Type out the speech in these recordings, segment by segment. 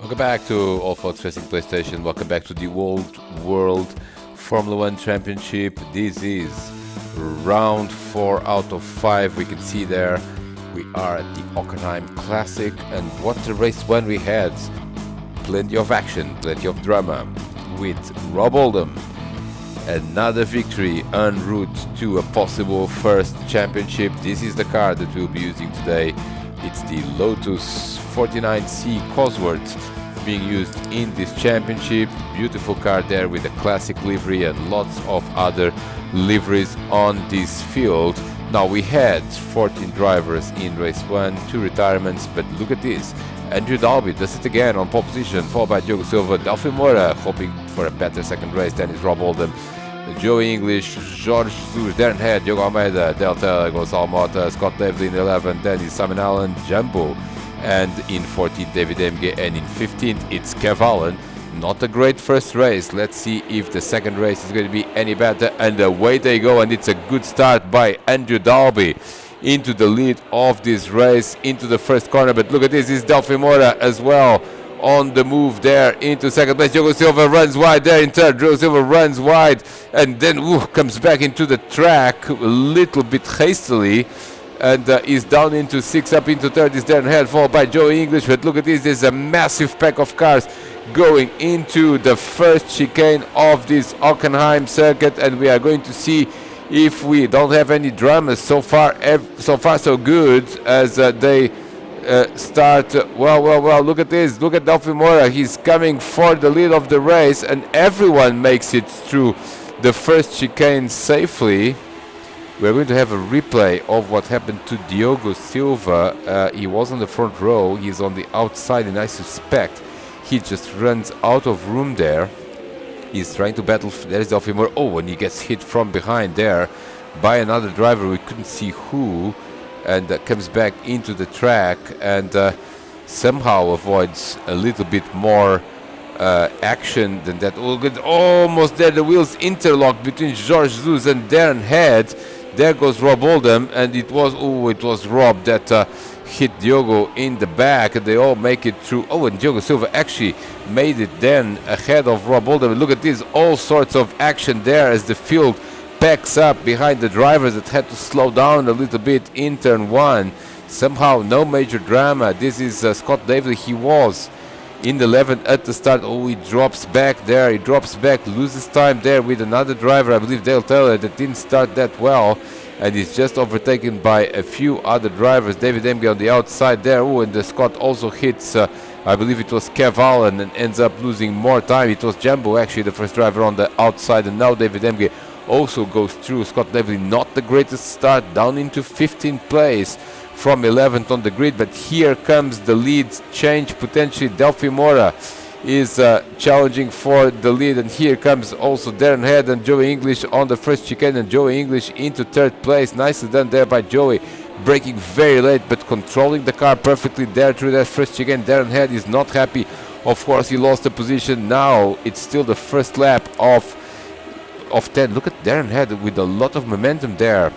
Welcome back to OFR Psn PlayStation. Welcome back to the World Formula One Championship. This is round 4 out of 5. We can see there we are at the Hockenheim Classic, and what a race one we had. Plenty of action, plenty of drama with Rob Oldham. Another victory en route to a possible first championship. This is the car that we'll be using today. It's the Lotus 49C Cosworth being used in this championship. Beautiful car there with a classic livery and lots of other liveries on this field. Now we had 14 drivers in race 1, 2 retirements, but look at this. Andrew Dalby does it again on pole position, followed by Diogo Silva. Delphi Moura hoping for a better second race. Then is Rob Oldham, Joey English, Jorge Jesus, Darren Head, Diogo Almeida, Delta, Gonçalo Mota, Scott Davely in 11, then is Simon Allen, Jumbo, and in 14th David Emge, and in 15th it's Kev Allen. Not a great first race. Let's see if the second race is going to be any better, and away they go, and it's a good start by Andrew Dalby into the lead of this race, into the first corner. But look at this, is Delphi Moura as well on the move there into second place. Diogo Silva runs wide there in third. Diogo Silva runs wide and then comes back into the track a little bit hastily and is down into 6th. Up into 3rd is Darren Head, followed by Joey English. But look at this, there's a massive pack of cars going into the first chicane of this Hockenheim circuit, and we are going to see if we don't have any dramas. So far so good as they start. Well, look at this. Look at Delphi Moura. He's coming for the lead of the race, and everyone makes it through the first chicane safely. We're going to have a replay of what happened to Diogo Silva. He was on the front row. He's on the outside, and I suspect he just runs out of room there. He's trying to battle. There's Delphi Moura. Oh, and he gets hit from behind there by another driver. We couldn't see who. And comes back into the track and somehow avoids a little bit more action than that. Oh, good. Almost there, the wheels interlocked between Jorge Jesus and Darren Head. There goes Rob Oldham, and it was Rob that hit Diogo in the back, and they all make it through. Oh, and Diogo Silva actually made it then ahead of Rob Oldham. Look at this, all sorts of action there as the field backs up behind the drivers that had to slow down a little bit in turn 1. Somehow no major drama. This is Scott Davely. He was in the 11 at the start. Oh, he drops back there. He drops back, loses time there with another driver, I believe Dale Taylor, that didn't start that well, and he's just overtaken by a few other drivers. David Emge on the outside there. Oh, and the Scott also hits I believe it was Kev Allen, and ends up losing more time. It was Jumbo actually the first driver on the outside, and now David Emge also goes through. Scott Davely, not the greatest start, down into 15th place from 11th on the grid, but here comes the lead change potentially. Delphi Moura is challenging for the lead, and here comes also Darren Head and Joey English on the first chicane, and Joey English into 3rd place. Nicely done there by Joey, braking very late but controlling the car perfectly there through that first chicane. Darren Head is not happy. Of course, he lost the position. Now it's still the first lap of 10. Look at Darren Head with a lot of momentum there,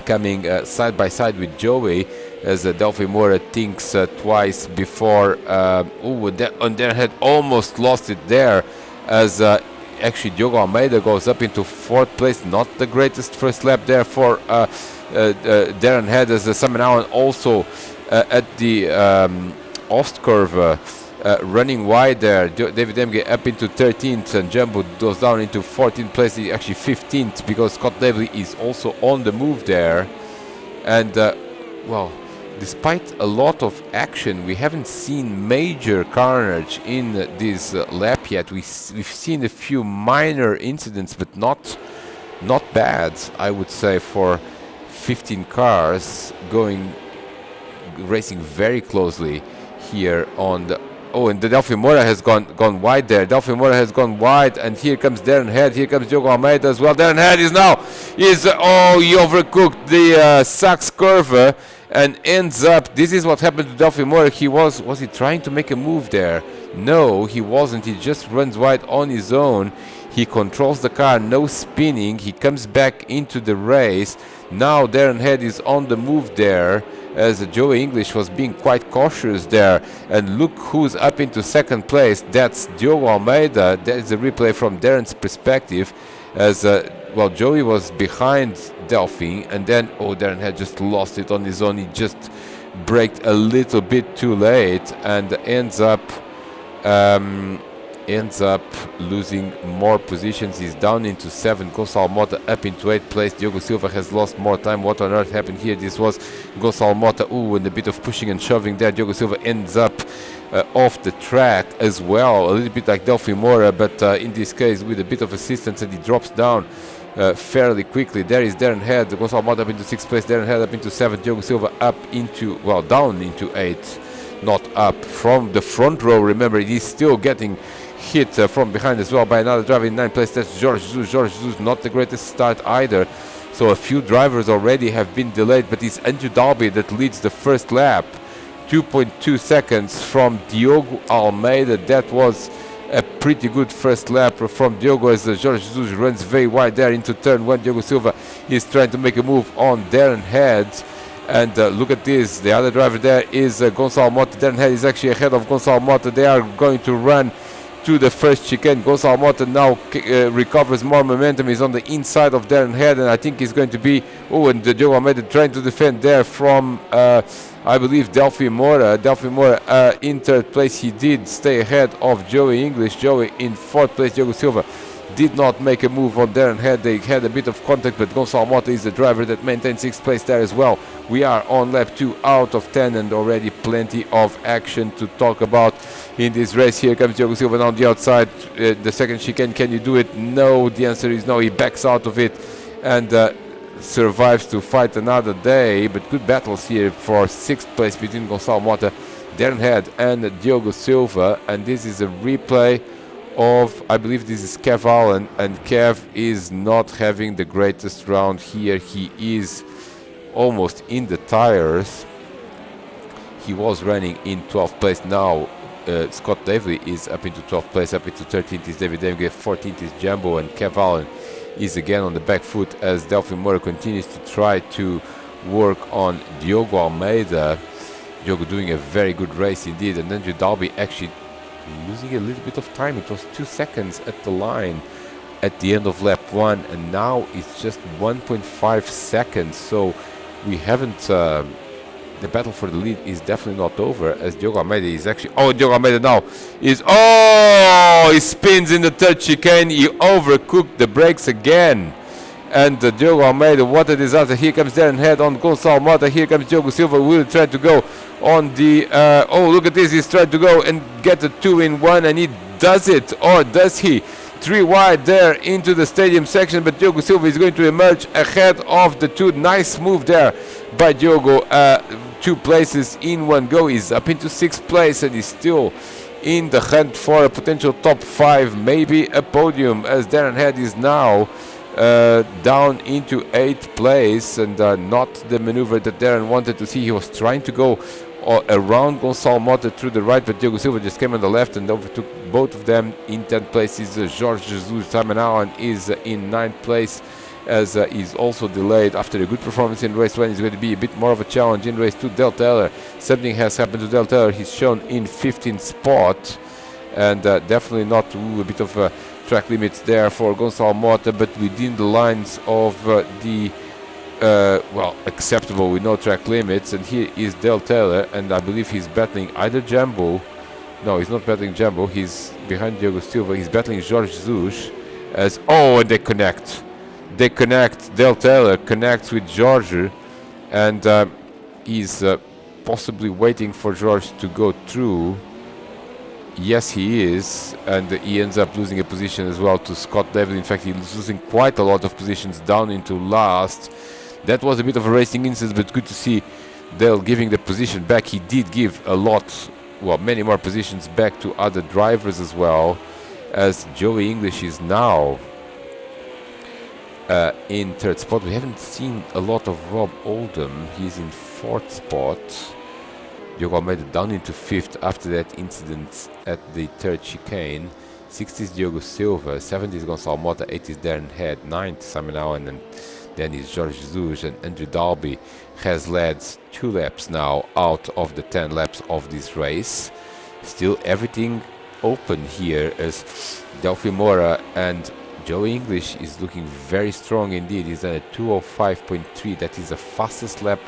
coming side by side with Joey as Delphi Moura thinks twice before. And Darren Head almost lost it there as actually Diogo Almeida goes up into 4th place. Not the greatest first lap there for Darren Head, as Simon Allen also at the off curve running wide there. David Emge up into 13th, and Jumbo goes down into 14th place, actually 15th, because Scott Davely is also on the move there. And well, despite a lot of action, we haven't seen major carnage in this lap yet. We've seen a few minor incidents, but not bad, I would say, for 15 cars racing very closely here on the. Oh, and the Delphi Moura has gone wide there. Delphi Moura has gone wide, and here comes Darren Head. Here comes Diogo Almeida as well. Darren Head he overcooked the Sachs curve and ends up. This is what happened to Delphi Moura. Was he trying to make a move there? No, he wasn't. He just runs wide on his own. He controls the car, no spinning. He comes back into the race. Now Darren Head is on the move there, as Joey English was being quite cautious there. And look who's up into second place. That's Diogo Almeida. That's a replay from Darren's perspective, as well, Joey was behind Delphine, and then Darren had just lost it on his own. He just braked a little bit too late and ends up losing more positions. He's down into 7. Gonçalo Mota up into 8th place. Diogo Silva has lost more time. What on earth happened here? This was Gonçalo Mota. And a bit of pushing and shoving there. Diogo Silva ends up off the track as well, a little bit like Delphine Moura, but in this case with a bit of assistance, and he drops down fairly quickly. There is Darren Head. Gonçalo Mota up into 6th place. Darren Head up into 7th. Diogo Silva up into, well, down into 8th, not up. From the front row, remember, he's still getting hit from behind as well by another driver in 9th place. That's Jorge Jesus. Jorge Jesus, not the greatest start either. So a few drivers already have been delayed, but it's Andrew Dalby that leads the first lap. 2.2 seconds from Diogo Almeida. That was a pretty good first lap from Diogo, as Jorge Jesus runs very wide there into turn 1. Diogo Silva is trying to make a move on Darren Head. And look at this, the other driver there is Gonçalo Mota. Darren Head is actually ahead of Gonçalo Mota. They are going to run to the first chicane. Gonçalo Mota now recovers more momentum. He's on the inside of Darren Head, and I think he's going to be, and Diogo Almeida trying to defend there from I believe Delphine Moura. Delphine Moura in 3rd place. He did stay ahead of Joey English. Joey in 4th place. Diogo Silva did not make a move on Darren Head. They had a bit of contact, but Gonçalo Mota is the driver that maintained 6th place there as well. We are on lap 2 out of 10, and already plenty of action to talk about in this race. Here comes Diogo Silva on the outside. The second chicane, can you do it? No, the answer is no. He backs out of it and survives to fight another day. But good battles here for 6th place between Gonçalo Mota, Darren Head and Diogo Silva. And this is a replay of, I believe this is Kev Allen, and Kev is not having the greatest round here. He is almost in the tires. He was running in 12th place. Now Scott Davley is up into 12th place. Up into 13th is David Demge, 14th is Jambo, and Kev Allen is again on the back foot as Delphine Moura continues to try to work on Diogo Almeida. Diogo doing a very good race indeed, and Andrew Dalby actually losing a little bit of time. It was 2 seconds at the line at the end of lap 1, and now it's just 1.5 seconds. So we haven't the battle for the lead is definitely not over, as Diogo Almeida is actually, Diogo Almeida now is, he spins in the 3rd chicane. He overcooked the brakes again, and Diogo Almeida, what a disaster. Here comes Darren Head on Gonçalo Mota. Here comes Diogo Silva, will try to go on the look at this, he's trying to go and get a 2-in-1, and he does it, or does he? 3 wide there into the stadium section, but Diogo Silva is going to emerge ahead of the 2. Nice move there by Diogo. 2 places in one go. He's up into 6th place, and he's still in the hunt for a potential top 5, maybe a podium, as Darren Head is now down into 8th place, and not the maneuver that Darren wanted to see. He was trying to go around Gonçalo Mota through the right, but Diogo Silva just came on the left and overtook both of them. In 10th place is Jorge Jesus. Simon Allen is in 9th place, as he's also delayed after a good performance in race 1. It's going to be a bit more of a challenge in race 2. Del Taylor, something has happened to Del Taylor. He's shown in 15th spot, and definitely not a bit of track limits there for Gonçalo Mota, but within the lines of the acceptable with no track limits. And here is Del Taylor, and I believe he's battling either Jambo. No, he's not battling Jambo. He's behind Diogo Silva. He's battling Jorge Jesus, as and they connect. They connect. Del Taylor connects with Jorge, and he's possibly waiting for Jorge to go through. Yes, he is, and he ends up losing a position as well to Scott David. In fact, he's losing quite a lot of positions down into last. That was a bit of a racing incident, but good to see Dale giving the position back. He did give a lot, many more positions back to other drivers as well, as Joey English is now in 3rd spot. We haven't seen a lot of Rob Oldham. He's in 4th spot. Diogo Almeida down into 5th after that incident at the 3rd chicane. 6th is Diogo Silva, 7th is Gonçalo Mota, 8th is Darren Head, 9th Simon Allen, and then is Jorge Jesus, and Andrew Dalby has led 2 laps now out of the 10 laps of this race. Still everything open here as Delphi Mora and Joe English is looking very strong indeed. He's at a 2:05.3. That is the fastest lap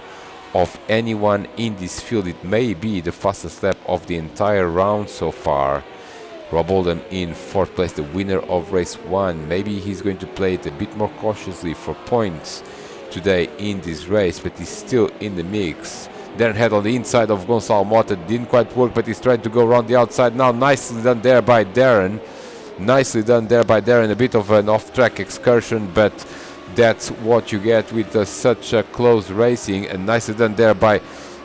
of anyone in this field. It may be the fastest lap of the entire round so far. Rob Oldham in 4th place, the winner of race 1. Maybe he's going to play it a bit more cautiously for points today in this race, but he's still in the mix. Darren Head on the inside of Gonçalo Mota, didn't quite work, but he's trying to go around the outside now. Nicely done there by Darren. Nicely done there by Darren. A bit of an off-track excursion, but that's what you get with such close racing, and nicely done there by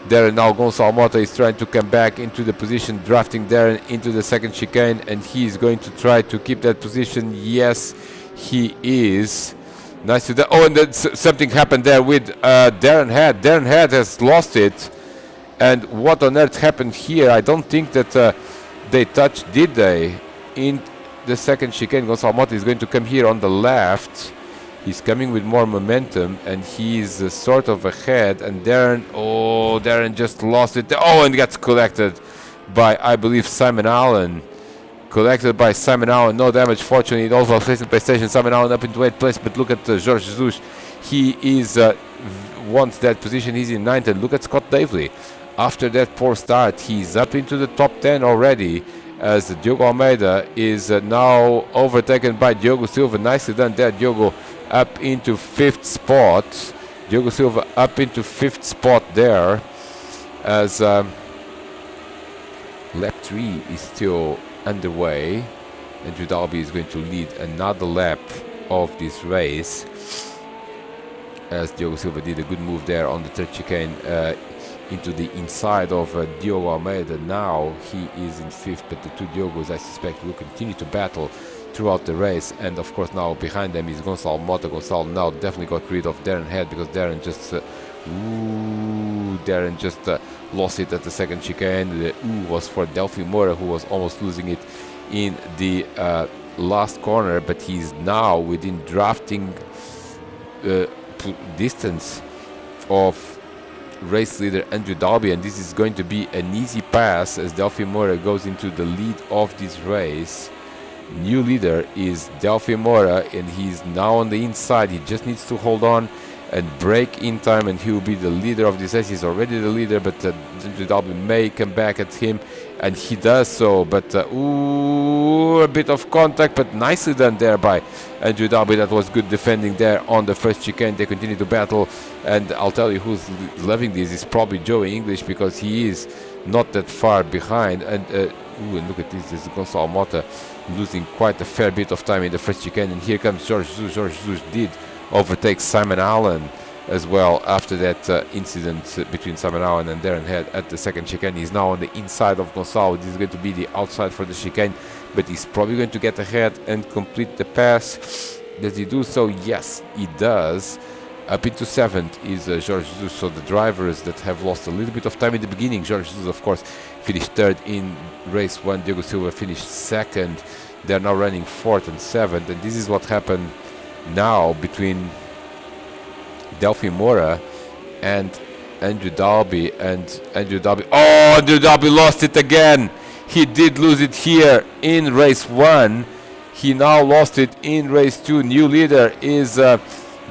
Darren. Now Gonçalo Mota is trying to come back into the position, drafting Darren into the second chicane, and he's going to try to keep that position. Yes, he is. Nice to that. Oh, and then something happened there with Darren Head. Darren Head has lost it, and what on earth happened here? I don't think that they touched, did they? In the second chicane, Gonçalo Mota is going to come here on the left. He's coming with more momentum, and he's sort of ahead. And Darren just lost it. Oh, and gets collected by, I believe, Simon Allen. Collected by Simon Allen. No damage, fortunately. It also placed by station. Simon Allen up into 8th place. But look at Jorge Jesus. He is wants that position. He's in 9th. And look at Scott Davely. After that poor start, he's up into the top 10 already, as Diogo Almeida is now overtaken by Diogo Silva. Nicely done there, Diogo, up into 5th spot. Diogo Silva up into 5th spot there, as lap 3 is still underway. Andrew Dalby is going to lead another lap of this race, as Diogo Silva did a good move there on the 3rd chicane into the inside of Diogo Almeida. Now he is in 5th, but the 2 Diogos, I suspect, will continue to battle throughout the race. And of course now behind them is Gonçalo Mota. Gonçalo now definitely got rid of Darren Head, because Darren just lost it at the second chicane. The was for Delphi Mora, who was almost losing it in the last corner, but he's now within drafting distance of race leader Andrew Dalby, and this is going to be an easy pass as Delphi Mora goes into the lead of this race. New leader is Delphi Mora, and he's now on the inside. He just needs to hold on and break in time, and he will be the leader of this race. He's already the leader, but Andrew Dalby may come back at him, and he does so. But a bit of contact, but nicely done there by Andrew Dalby. That was good defending there on the first chicane. They continue to battle, and I'll tell you who's loving this is probably Joey English, because he is not that far behind. And and look at this is Gonçalo Mota losing quite a fair bit of time in the first chicane, and here comes Jorge Jesus. Jorge Jesus did overtake Simon Allen as well after that incident between Simon Allen and Darren Head at the second chicane. He's now on the inside of Gonçalo. This is going to be the outside for the chicane, but he's probably going to get ahead and complete the pass. Does he do so? Yes, he does. Up into 7th is Jorge Jesus. So the drivers that have lost a little bit of time in the beginning, Jorge Jesus, of course, finished 3rd in race 1. Diogo Silva finished 2nd. They're now running 4th and 7th, and this is what happened now between Delphi Mora and Andrew Dalby. And Andrew Dalby, Andrew Dalby lost it again. He did lose it here in race 1. He now lost it in race 2. New leader is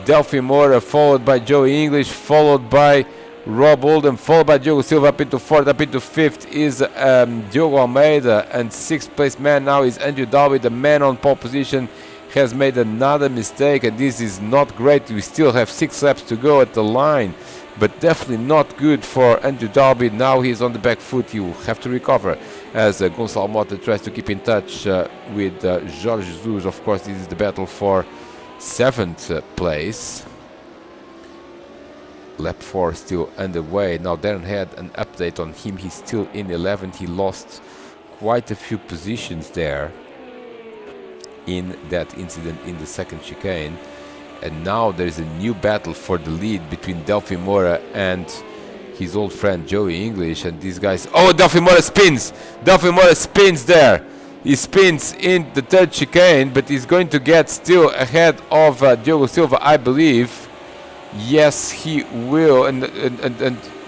Delphi Mora, followed by Joey English, followed by Rob Oldham, followed by Diogo Silva. Up into 4th, up into 5th is Diogo Almeida, and 6th place man now is Andrew Dalby. The man on pole position has made another mistake, and this is not great. We still have 6 laps to go at the line, but definitely not good for Andrew Dalby. Now he's on the back foot. He will have to recover as Gonçalo Mota tries to keep in touch with Jorge Jesus. Of course, this is the battle for 7th place. Lap 4 still underway. Now Darren had an update on him. He's still in 11th. He lost quite a few positions there in that incident in the second chicane, and now there's a new battle for the lead between Delphi Mora and his old friend Joey English. And these guys, Delphi Mora spins there. He spins in the third chicane, but he's going to get still ahead of Diogo Silva, I believe. Yes, he will. And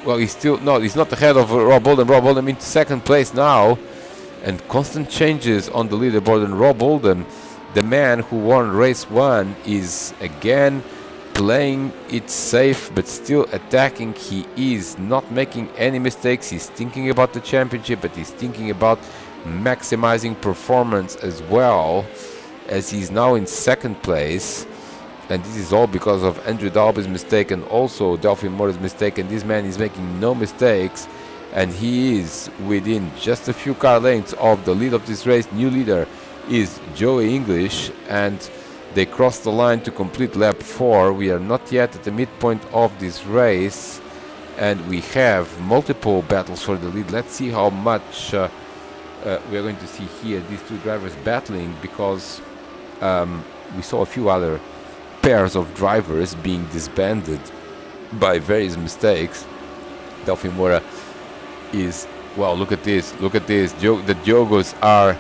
well, he's still no, he's not ahead of Rob Oldham. Rob Oldham in second place now, and constant changes on the leaderboard. And Rob Oldham, the man who won race 1, is again playing it safe but still attacking. He is not making any mistakes. He's thinking about the championship, but he's thinking about maximizing performance as well, as he's now in second place. And this is all because of Andrew Dalby's mistake and also Delphine Mora's mistake, and this man is making no mistakes, and he is within just a few car lengths of the lead of this race. New leader is Joey English, and they cross the line to complete lap 4. We are not yet at the midpoint of this race, and we have multiple battles for the lead. Let's see how much we are going to see here, these two drivers battling, because we saw a few other pairs of drivers being disbanded by various mistakes. Delphine Mora is, well, look at this, the Diogos are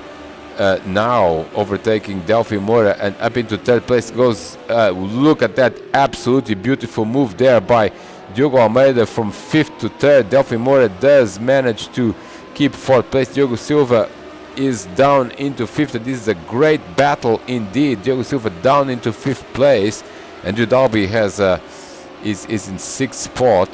now overtaking Delphine Mora, and up into third place goes, look at that absolutely beautiful move there by Diogo Almeida from 5th to 3rd. Delphine Mora does manage to keep 4th place. Diogo Silva is down into 5th, and this is a great battle indeed. Diogo Silva down into 5th place. Andrew Dalby has is in 6th spot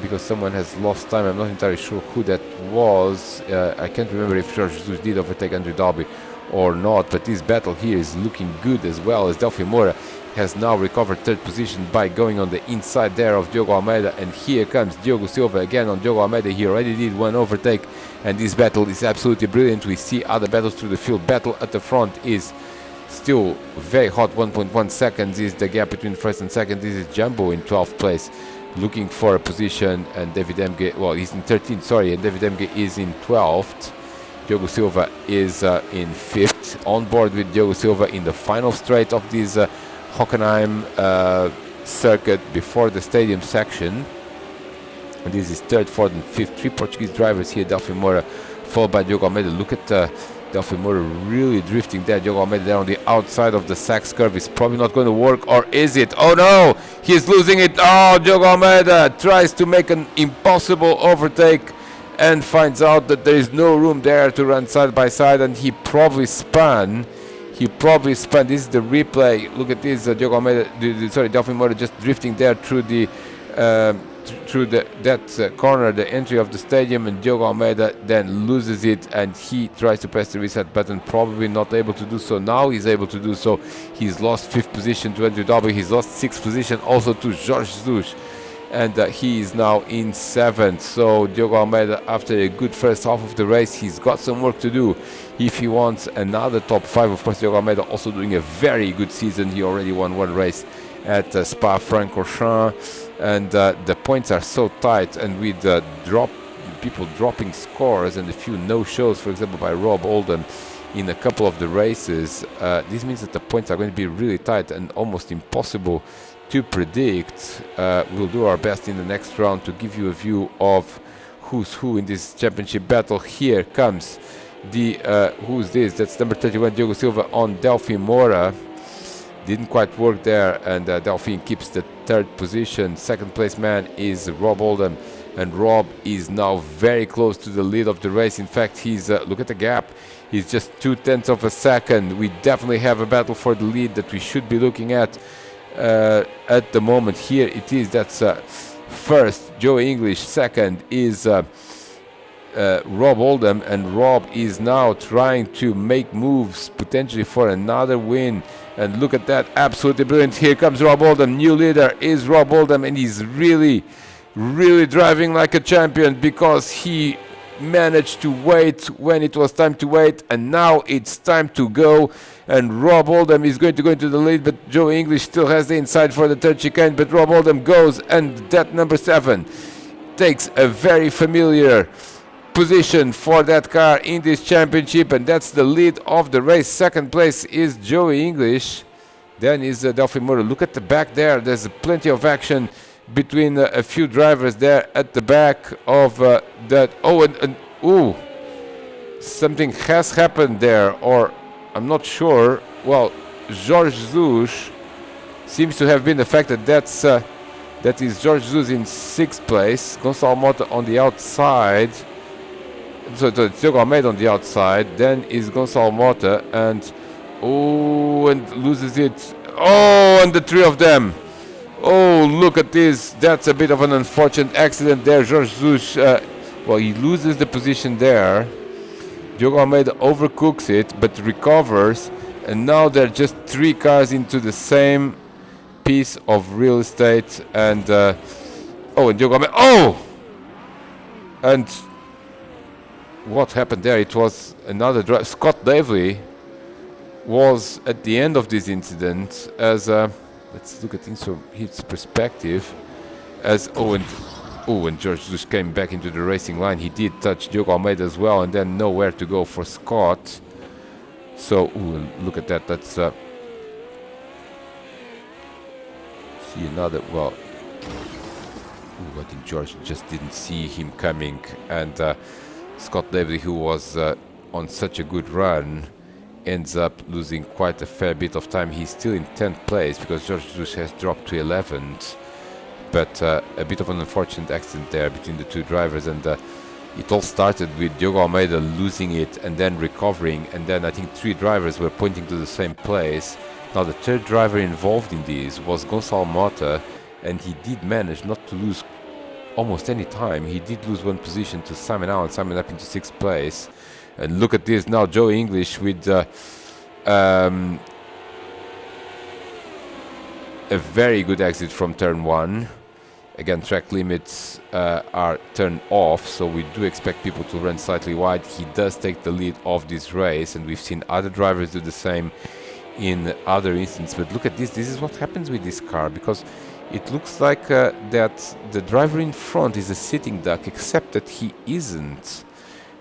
because someone has lost time. I'm not entirely sure who that was. I can't remember if Jorge Jesus did overtake Andrew Dalby or not, but this battle here is looking good as well, as Delphine Mora has now recovered 3rd position by going on the inside there of Diogo Almeida, and here comes Diogo Silva again on Diogo Almeida. He already did one overtake, and this battle is absolutely brilliant. We see other battles through the field. Battle at the front is still very hot. 1.1 seconds is the gap between first and second. This is Jumbo in 12th place looking for a position, and David Emge, well, he's in 13th, sorry, and David Emge is in 12th. Diogo Silva is in 5th. On board with Diogo Silva in the final straight of this Hockenheim circuit before the stadium section. And this is 3rd, 4th, and 5th. 3 Portuguese drivers here. Delphine Mora followed by Diogo Almeida. Look at Delphine Mora really drifting there. Diogo Almeida there on the outside of the Sachs curve is probably not going to work, or is it? Oh no, he's losing it. Oh, Diogo Almeida tries to make an impossible overtake and finds out that there is no room there to run side by side, and he probably spun. This is the replay. Look at this, Diogo Almeida, Delphine Mora just drifting there through the corner, the entry of the stadium, and Diogo Almeida then loses it, and he tries to press the reset button, probably not able to do so. Now he's able to do so. He's lost 5th position to Andrew Dalby. He's lost 6th position also to Jorge Jesus, and he is now in 7th. So Diogo Almeida, after a good first half of the race, he's got some work to do if he wants another top 5. Of course, Diogo Almeida also doing a very good season. He already won 1 race at Spa-Francorchamps, and the points are so tight, and with people dropping scores and a few no-shows, for example, by Rob Oldham in a couple of the races, this means that the points are going to be really tight and almost impossible to predict. We'll do our best in the next round to give you a view of who's who in this championship battle. Here comes the who's this? That's number 31, Diogo Silva on Delphine Mora. Didn't quite work there, and Delphine keeps the 3rd position. 2nd place man is Rob Oldham, and Rob is now very close to the lead of the race. In fact, he's look at the gap. He's just 0.2 of a second. We definitely have a battle for the lead that we should be looking at the moment. Here it is. That's first Joey English. 2nd is Rob Oldham, and Rob is now trying to make moves potentially for another win. And look at that, absolutely brilliant. Here comes Rob Oldham. New leader is Rob Oldham, and he's really driving like a champion, because he managed to wait when it was time to wait, and now it's time to go. And Rob Oldham is going to go into the lead, but Joe English still has the inside for the 3rd chicane, but Rob Oldham goes, and that number 7 takes a very familiar position for that car in this championship, and that's the lead of the race. 2nd place is Joey English, then is Delphine Mora. Look at the back there, there's plenty of action between a few drivers there at the back of that. Oh, something has happened there, or I'm not sure. Well, George Jesus seems to have been affected. That is George Jesus in 6th place. Gonçalo Mota on the outside. So it's Diogo Almeida on the outside. Then is Gonçalo Mota and loses it. Oh, and the three of them. Oh, look at this. That's a bit of an unfortunate accident there. George Jesus, well, he loses the position there. Diogo Almeida overcooks it, but recovers. And now there are just 3 cars into the same piece of real estate. And, and Diogo Almeida. Oh! And what happened there? It was another driver. Scott Davley was at the end of this incident as let's look at things from his perspective. As and George Jesus came back into the racing line. He did touch Diogo Almeida as well, and then nowhere to go for Scott. So look at that. That's see another. Well, I think George just didn't see him coming, and Scott Davley, who was on such a good run, ends up losing quite a fair bit of time. He's still in 10th place because George Jesus has dropped to 11th. But a bit of an unfortunate accident there between the 2 drivers, and it all started with Diogo Almeida losing it and then recovering, and then I think 3 drivers were pointing to the same place. Now the 3rd driver involved in this was Gonçalo Mota, and he did manage not to lose almost any time. He did lose 1 position to Simon Allen. Simon up into 6th place. And look at this now, Joe English with a very good exit from turn 1. Again, track limits are turned off, so we do expect people to run slightly wide. He does take the lead of this race, and we've seen other drivers do the same in other instances. But look at this. This is what happens with this car, because it looks like that the driver in front is a sitting duck, except that he isn't.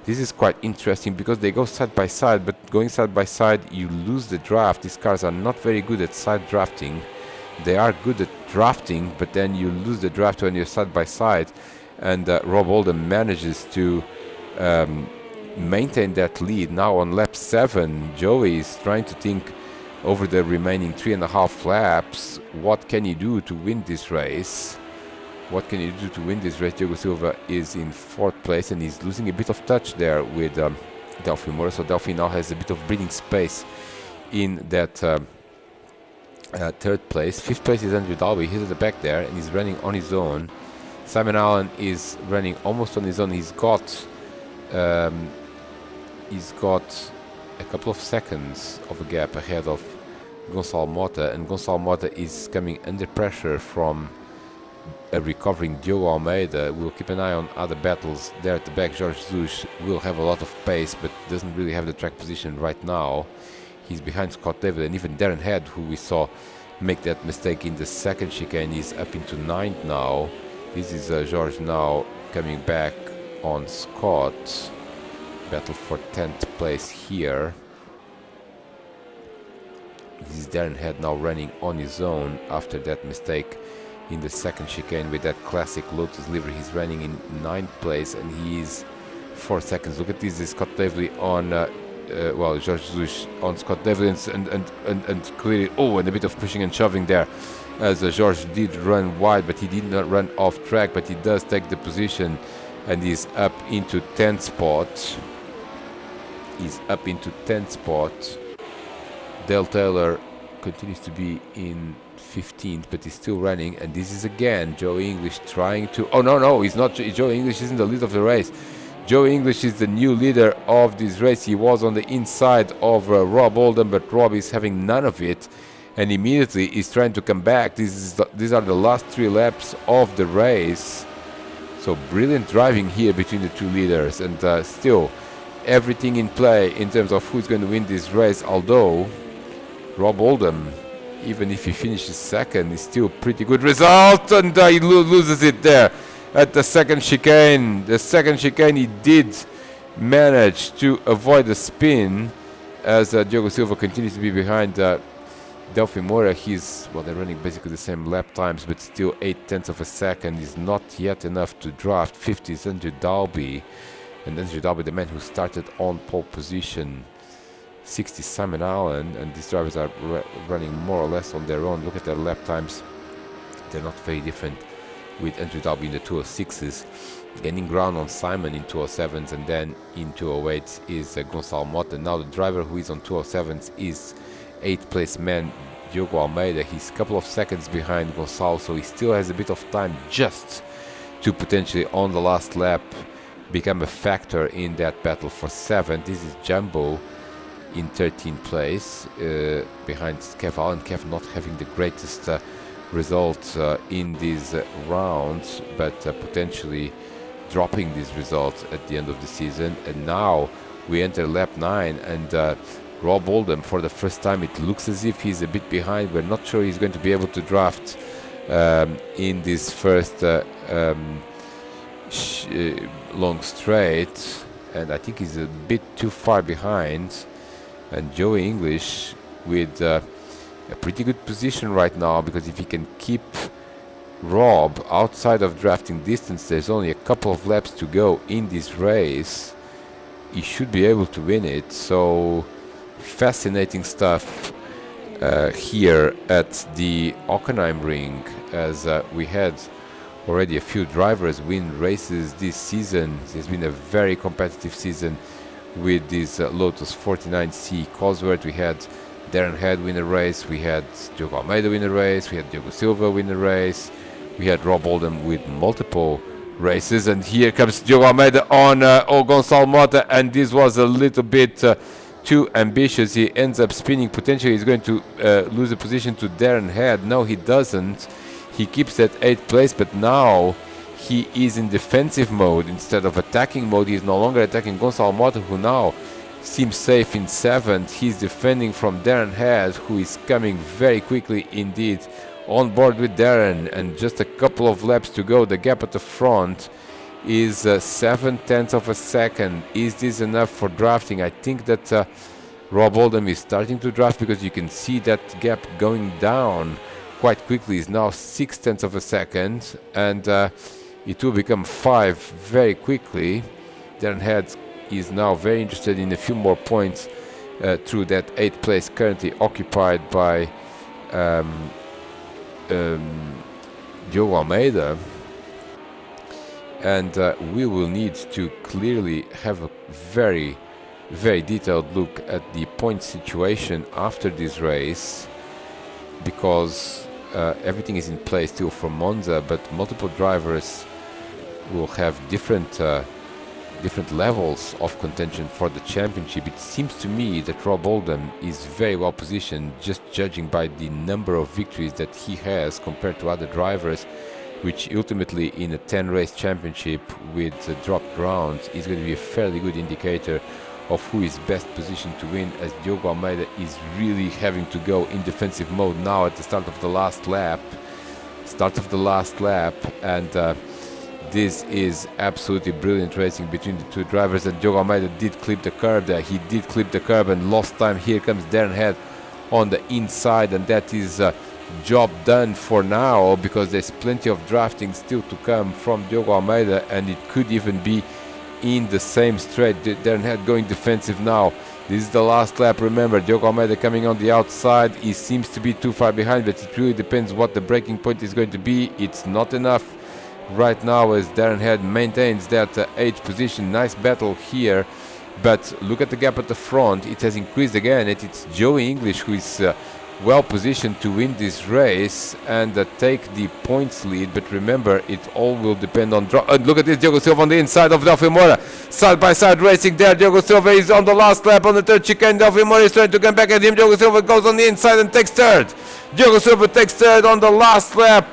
This is quite interesting because they go side by side, but going side by side, you lose the draft. These cars are not very good at side drafting. They are good at drafting, but then you lose the draft when you're side by side. And Rob Oldham manages to maintain that lead. Now on lap 7, Joey is trying to think over the remaining 3.5 laps. What can he do to win this race? What can he do to win this race? Diogo Silva is in 4th place, and he's losing a bit of touch there with Delphi Moura. So Delphi now has a bit of breathing space in that 3rd place. 5th place is Andrew Dalby. He's at the back there, and he's running on his own. Simon Allen is running almost on his own. He's got a couple of seconds of a gap ahead of Gonçalo Mota, and Gonçalo Mota is coming under pressure from a recovering Diogo Almeida. We'll keep an eye on other battles there at the back. George Jesus will have a lot of pace, but doesn't really have the track position right now. He's behind Scott David, and even Darren Head, who we saw make that mistake in the 2nd chicane, is up into 9th now. This is George now coming back on Scott. Battle for 10th place here. This is Darren Head now running on his own after that mistake in the 2nd chicane with that classic Lotus livery. He's running in 9th place, and he's 4 seconds. Look at this, is Scott Davley on George Jesus on Scott Davley, and clearly, and a bit of pushing and shoving there, as George did run wide, but he did not run off track, but he does take the position, and he's up into 10th spot. Dale Taylor continues to be in 15th, but he's still running, and this is again Joe English trying to... no, he's not. Joe English isn't the lead of the race. Joe English is the new leader of this race. He was on the inside of Rob Oldham, but Rob is having none of it, and immediately is trying to come back. These are the last 3 laps of the race. So brilliant driving here between the 2 leaders, and still everything in play in terms of who's going to win this race, although Rob Oldham, even if he finishes 2nd, is still pretty good result, and he loses it there at the 2nd chicane. The 2nd chicane, he did manage to avoid the spin, as Diogo Silva continues to be behind Delphi Moura. They're running basically the same lap times, but still 0.8 of a second is not yet enough to draft. 5th is Andrew Dalby. And then Zidabi, the man who started on pole position, 60 Simon Allen, and these drivers are running more or less on their own. Look at their lap times. They're not very different, with Andrew Dalby in the 206s, gaining ground on Simon in 207s, and then in 208s is Gonçalo Mota. Now the driver who is on 207s is 8th place man Diogo Almeida. He's a couple of seconds behind Gonçalo, so he still has a bit of time just to potentially on the last lap become a factor in that battle for 7th. This is Jumbo in 13th place behind Kev Allen. Kev not having the greatest results in these rounds, but potentially dropping these results at the end of the season. And now we enter lap 9, and Rob Oldham, for the first time, it looks as if he's a bit behind. We're not sure he's going to be able to draft in this first long straight, and I think he's a bit too far behind. And Joey English with a pretty good position right now, because if he can keep Rob outside of drafting distance, there's only a couple of laps to go in this race, he should be able to win it. So fascinating stuff here at the Hockenheim ring, as we had already a few drivers win races this season. It's been a very competitive season with this Lotus 49C Cosworth. We had Darren Head win a race, we had Diogo Almeida win a race, we had Diogo Silva win a race, we had Rob Oldham with multiple races, and here comes Diogo Almeida on Gonçalo Mota, and this was a little bit too ambitious. He ends up spinning. Potentially he's going to lose a position to Darren Head. No, he doesn't. He keeps that 8th place, but now he is in defensive mode instead of attacking mode. He is no longer attacking Gonçalo Mota, who now seems safe in 7th. He's defending from Darren Head, who is coming very quickly indeed on board with Darren, and just a couple of laps to go. The gap at the front is 7/10 of a second. Is this enough for drafting? I think that Rob Oldham is starting to draft, because you can see that gap going down quite quickly. Is now 6/10 of a second, and it will become 5 very quickly. Darren Head is now very interested in a few more points through that 8th place currently occupied by Diogo Almeida, and we will need to clearly have a very, very detailed look at the point situation after this race, because everything is in place still for Monza, but multiple drivers will have different levels of contention for the championship. It seems to me that Rob Oldham is very well positioned, just judging by the number of victories that he has compared to other drivers, which ultimately in a 10-race championship with dropped rounds is going to be a fairly good indicator of who is best positioned to win, as Diogo Almeida is really having to go in defensive mode now at the start of the last lap. And this is absolutely brilliant racing between the two drivers, and Diogo Almeida did clip the curb there. He did clip the curb and lost time. Here comes Darren Head on the inside, and that is job done for now, because there's plenty of drafting still to come from Diogo Almeida, and it could even be in the same straight. Darren Head going defensive now. This is the last lap. Remember, Diogo Almeida coming on the outside. He seems to be too far behind, but it really depends what the breaking point is going to be. It's not enough right now, as Darren Head maintains that 8th position. Nice battle here, but look at the gap at the front. It has increased again, and it's Joey English who is well positioned to win this race and take the points lead. But remember, it all will depend on look at this, Diogo Silva on the inside of Delphi Moura, side by side racing there. Diogo Silva is on the last lap on the 3rd chicane. Delphi Moura is trying to come back at him. Diogo Silva goes on the inside and takes 3rd. Diogo Silva takes 3rd on the last lap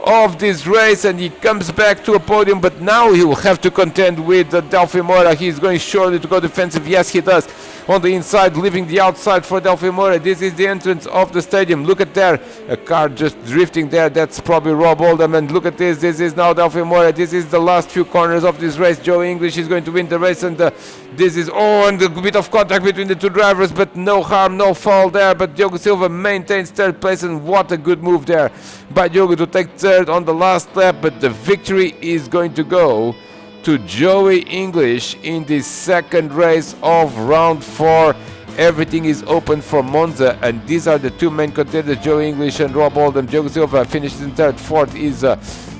of this race, and he comes back to a podium, but now he will have to contend with Delphi Moura. He's going surely to go defensive. Yes, he does. On the inside, leaving the outside for Delphi Moura. This is the entrance of the stadium. Look at there, a car just drifting there. That's probably Rob Oldham. And look at this. This is now Delphi Moura. This is the last few corners of this race. Joe English is going to win the race, and this is and a bit of contact between the two drivers, but no harm, no foul there. But Diogo Silva maintains 3rd place, and what a good move there by Diogo to take 3rd on the last lap. But the victory is going to go to Joey English in the second race of round 4. Everything is open for Monza, and these are the two main contenders, Joey English and Rob Oldham. Diogo Silva finishes in third. Fourth is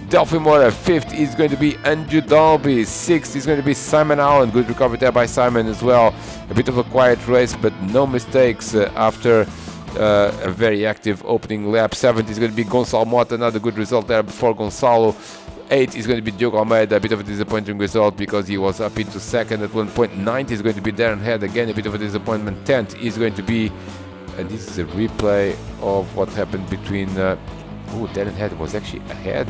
Delphi Mora. Fifth is going to be Andrew Dalby. Sixth is going to be Simon Allen. Good recovery there by Simon as well. A bit of a quiet race, but no mistakes after a very active opening lap. Seventh is going to be Gonçalo Mota. Another good result there before Gonçalo. 8th is going to be Diogo Almeida, a bit of a disappointing result because he was up into second at one point. 9th is going to be Darren Head, again a bit of a disappointment. 10th is going to be, and this is a replay of what happened between, Darren Head was actually ahead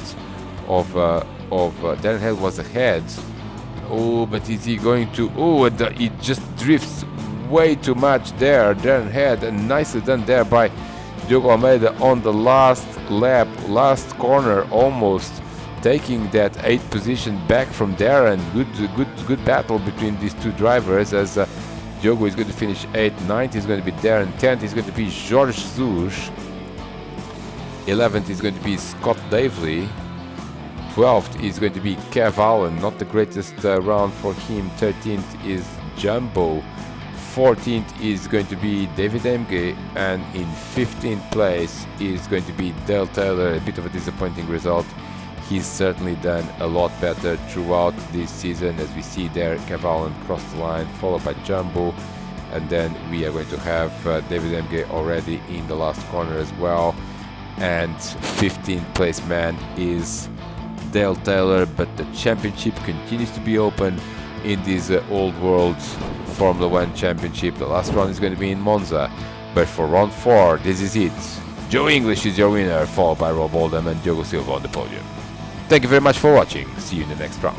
of Darren Head was ahead. But is he going to, he just drifts way too much there, Darren Head, and nicely done there by Diogo Almeida on the last lap, last corner almost, taking that 8th position back from Darren. Good battle between these two drivers, as Diogo is going to finish 8th, 9th is going to be Darren, 10th is going to be Jorge Jesus, 11th is going to be Scott Davely, 12th is going to be Kev Allen, not the greatest round for him. 13th is Jumbo, 14th is going to be David Emge, and in 15th place is going to be Dale Taylor. A bit of a disappointing result. He's certainly done a lot better throughout this season, as we see there. Kev Allen crossed the line, followed by Jumbo, and then we are going to have David Emge already in the last corner as well. And 15th place man is Dale Taylor, but the championship continues to be open in this Old World Formula 1 Championship. The last round is going to be in Monza, but for round 4, this is it. Joe English is your winner, followed by Rob Oldham and Diogo Silva on the podium. Thank you very much for watching. See you in the next round.